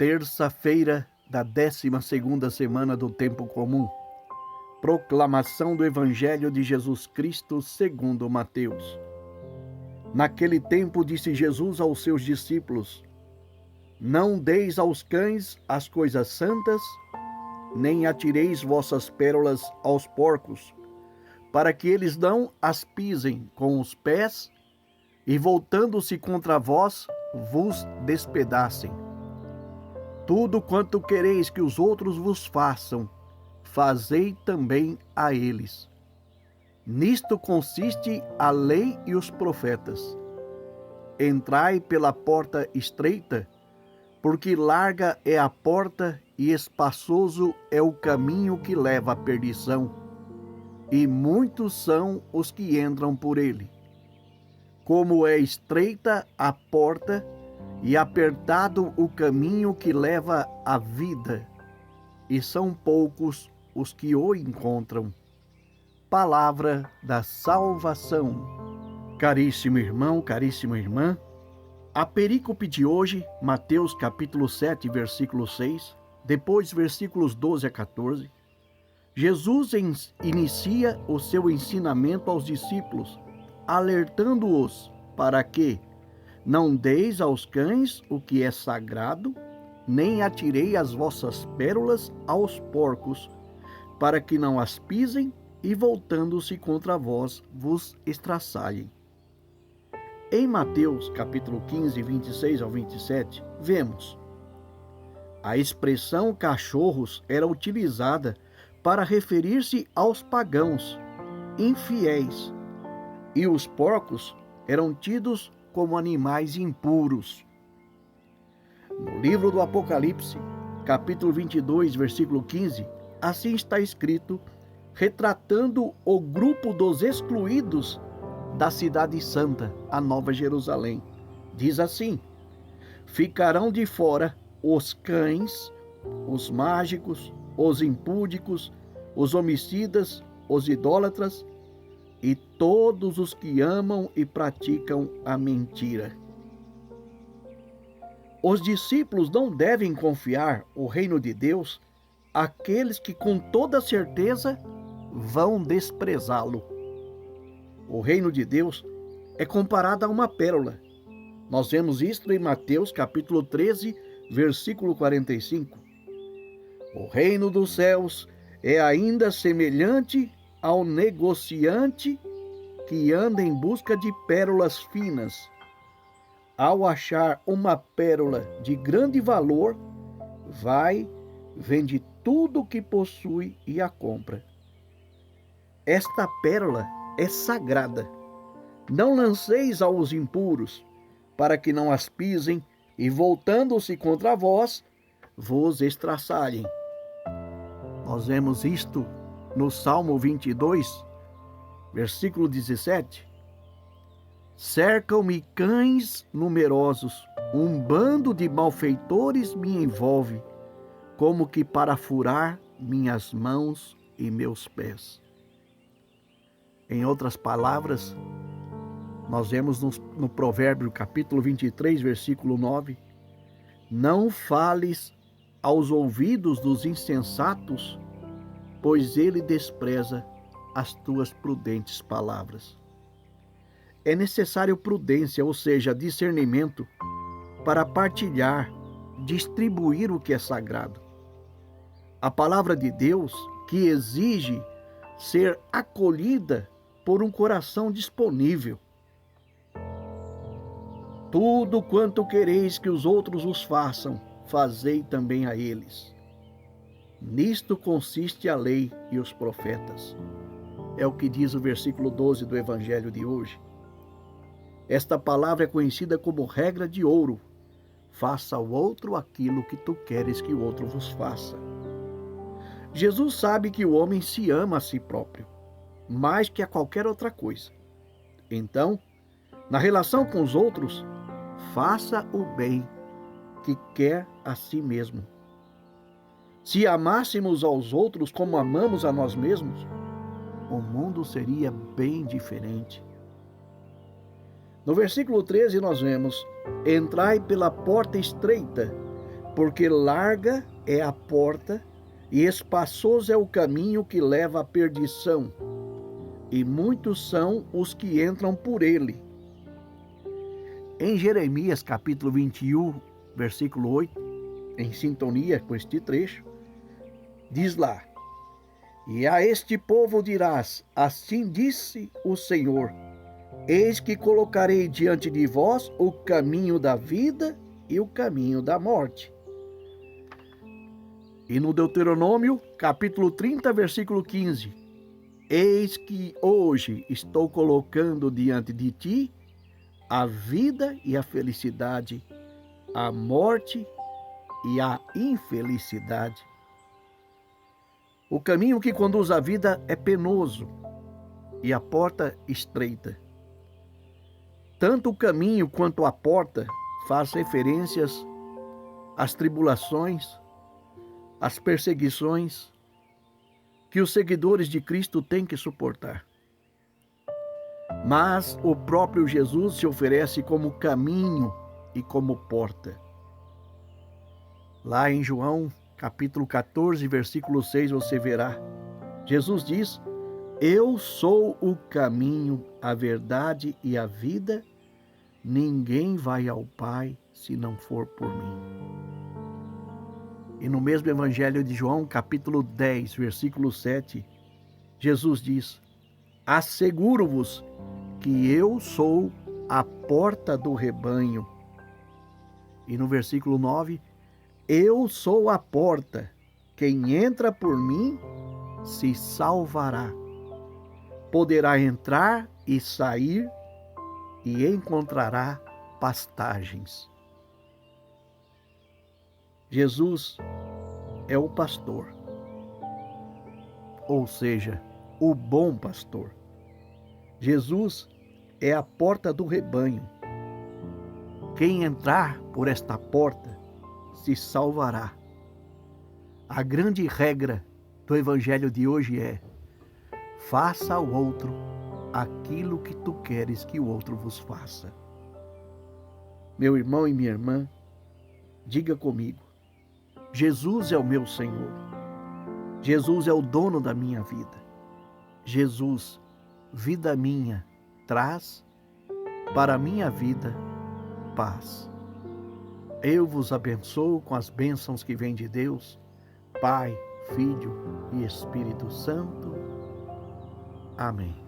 Terça-feira da 12ª semana do tempo comum. Proclamação do Evangelho de Jesus Cristo segundo Mateus. Naquele tempo disse Jesus aos seus discípulos: Não deis aos cães as coisas santas, nem atireis vossas pérolas aos porcos, para que eles não as pisem com os pés e, voltando-se contra vós, vos despedacem. Tudo quanto quereis que os outros vos façam, fazei também a eles. Nisto consiste a lei e os profetas. Entrai pela porta estreita, porque larga é a porta e espaçoso é o caminho que leva à perdição, e muitos são os que entram por ele. Como é estreita a porta e apertado o caminho que leva à vida, e são poucos os que o encontram. Palavra da salvação. Caríssimo irmão, caríssima irmã, a perícope de hoje, Mateus capítulo 7, versículo 6, depois versículos 12 a 14, Jesus inicia o seu ensinamento aos discípulos, alertando-os para que não deis aos cães o que é sagrado, nem atirei as vossas pérolas aos porcos, para que não as pisem e, voltando-se contra vós, vos estraçalhem. Em Mateus capítulo 15, 26 ao 27, vemos: a expressão cachorros era utilizada para referir-se aos pagãos, infiéis, e os porcos eram tidos como animais impuros. No livro do Apocalipse, capítulo 22, versículo 15, assim está escrito, retratando o grupo dos excluídos da cidade santa, a Nova Jerusalém. Diz assim: ficarão de fora os cães, os mágicos, os impúdicos, os homicidas, os idólatras e todos os que amam e praticam a mentira. Os discípulos não devem confiar o reino de Deus àqueles que com toda certeza vão desprezá-lo. O reino de Deus é comparado a uma pérola. Nós vemos isto em Mateus capítulo 13, versículo 45. O reino dos céus é ainda semelhante ao negociante que anda em busca de pérolas finas. Ao achar uma pérola de grande valor, vai, vende tudo o que possui e a compra. Esta pérola é sagrada. Não lanceis aos impuros, para que não as pisem e, voltando-se contra vós, vos estraçalhem. Nós vemos isto no Salmo 22, versículo 17. Cercam-me cães numerosos, um bando de malfeitores me envolve, como que para furar minhas mãos e meus pés. Em outras palavras, nós vemos no Provérbio capítulo 23, versículo 9, não fales aos ouvidos dos insensatos, pois ele despreza as tuas prudentes palavras. É necessário prudência, ou seja, discernimento, para partilhar, distribuir o que é sagrado. A palavra de Deus, que exige ser acolhida por um coração disponível. Tudo quanto quereis que os outros os façam, fazei também a eles. Nisto consiste a lei e os profetas. É o que diz o versículo 12 do Evangelho de hoje. Esta palavra é conhecida como regra de ouro. Faça ao outro aquilo que tu queres que o outro vos faça. Jesus sabe que o homem se ama a si próprio, mais que a qualquer outra coisa. Então, na relação com os outros, faça o bem que quer a si mesmo. Se amássemos aos outros como amamos a nós mesmos, o mundo seria bem diferente. No versículo 13 nós vemos: entrai pela porta estreita, porque larga é a porta e espaçoso é o caminho que leva à perdição, e muitos são os que entram por ele. Em Jeremias capítulo 21, versículo 8, em sintonia com este trecho, diz lá: E a este povo dirás, assim disse o Senhor, eis que colocarei diante de vós o caminho da vida e o caminho da morte. E no Deuteronômio, capítulo 30, versículo 15, eis que hoje estou colocando diante de ti a vida e a felicidade, a morte e a infelicidade. O caminho que conduz à vida é penoso e a porta estreita. Tanto o caminho quanto a porta faz referências às tribulações, às perseguições que os seguidores de Cristo têm que suportar. Mas o próprio Jesus se oferece como caminho e como porta. Lá em João, capítulo 14, versículo 6, você verá, Jesus diz: Eu sou o caminho, a verdade e a vida, ninguém vai ao Pai se não for por mim. E no mesmo Evangelho de João, capítulo 10, versículo 7, Jesus diz: Asseguro-vos que eu sou a porta do rebanho. E no versículo 9, eu sou a porta, quem entra por mim se salvará. Poderá entrar e sair e encontrará pastagens. Jesus é o pastor, ou seja, o bom pastor. Jesus é a porta do rebanho. Quem entrar por esta porta se salvará. A grande regra do Evangelho de hoje é: faça ao outro aquilo que tu queres que o outro vos faça. Meu irmão e minha irmã, diga comigo: Jesus é o meu Senhor. Jesus é o dono da minha vida. Jesus, vida minha, traz para a minha vida paz. Eu vos abençoo com as bênçãos que vêm de Deus, Pai, Filho e Espírito Santo. Amém.